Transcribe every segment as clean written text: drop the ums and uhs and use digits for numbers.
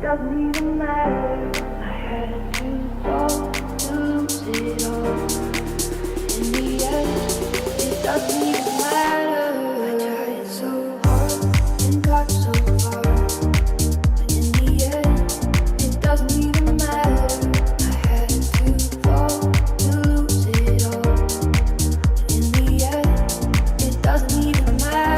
doesn't even matter. I had to fall to lose it all. In the end, it doesn't even matter. I tried so hard and got so far, but in the end, it doesn't even matter. I had to fall to lose it all. In the end, it doesn't even matter.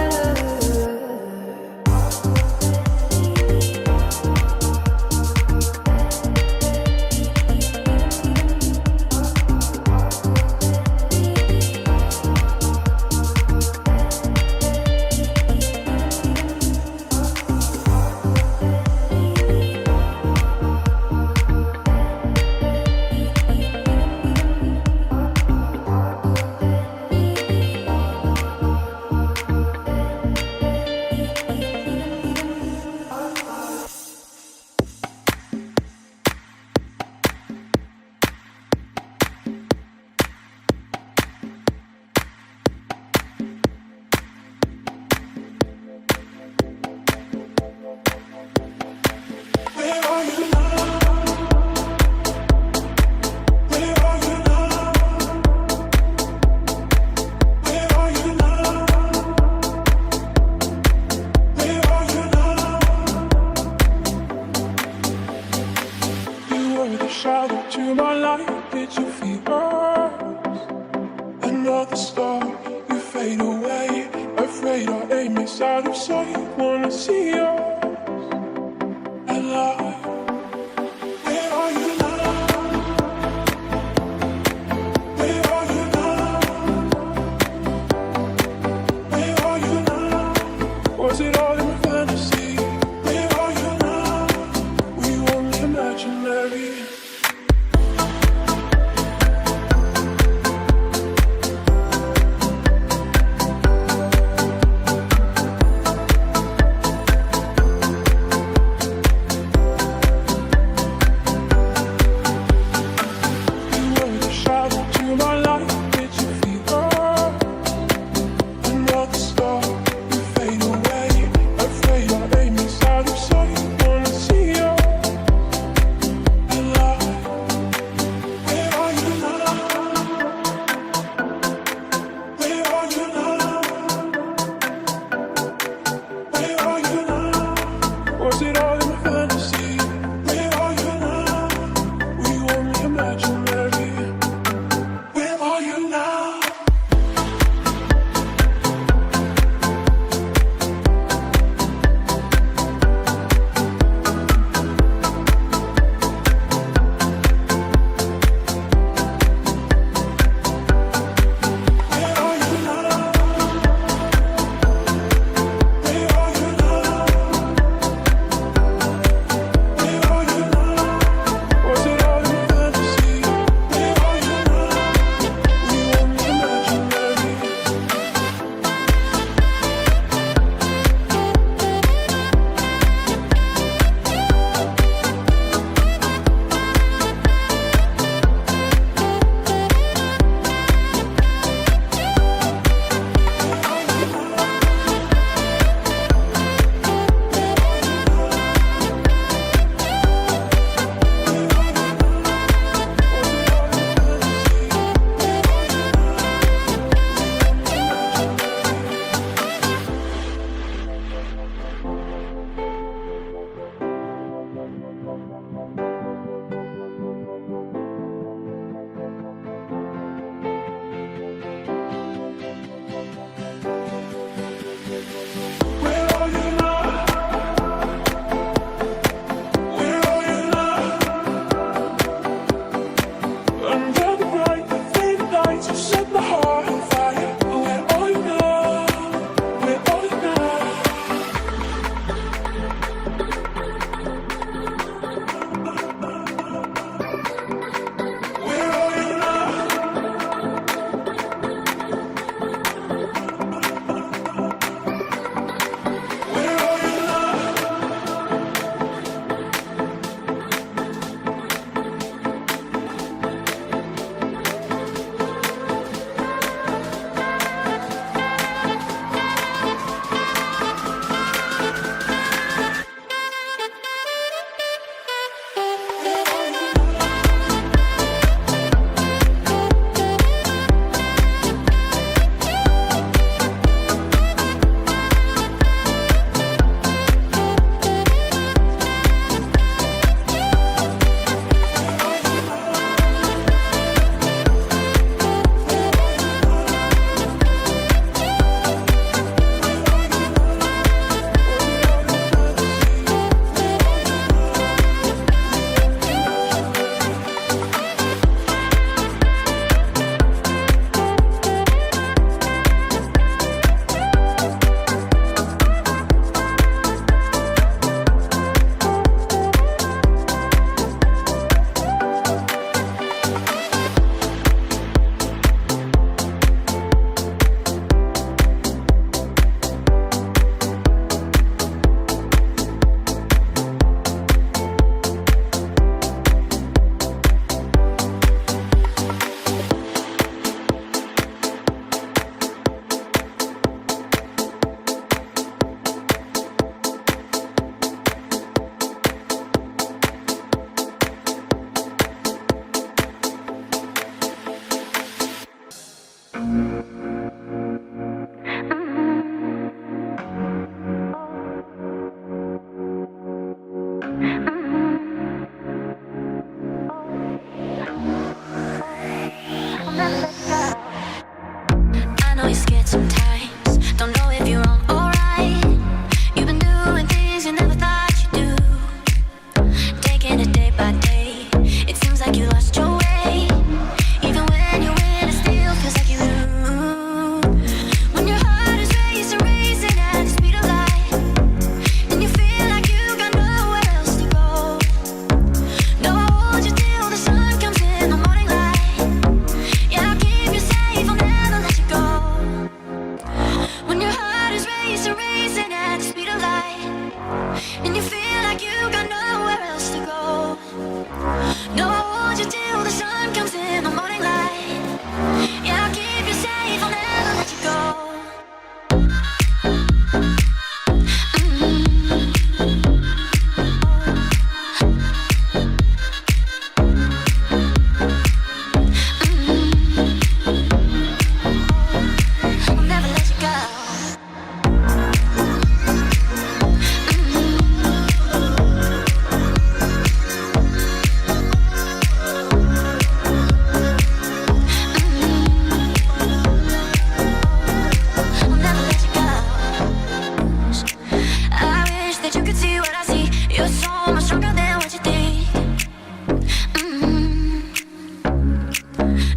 much stronger than what you think.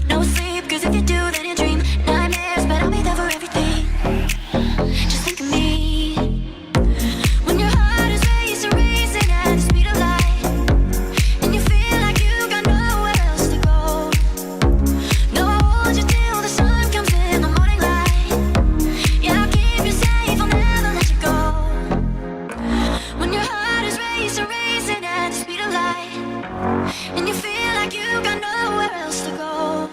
No sleep, cause if you do, then you dream nightmares, but I'll be there for everything. Just think of me when your heart is racing, racing at the speed of light, and you feel like you got nowhere else to go. No, I hold you till the sun comes in the morning light. Yeah, I'll keep you safe, I'll never let you go. When your heart is racing, racing at the speed of light, and you feel like you got nowhere else to go.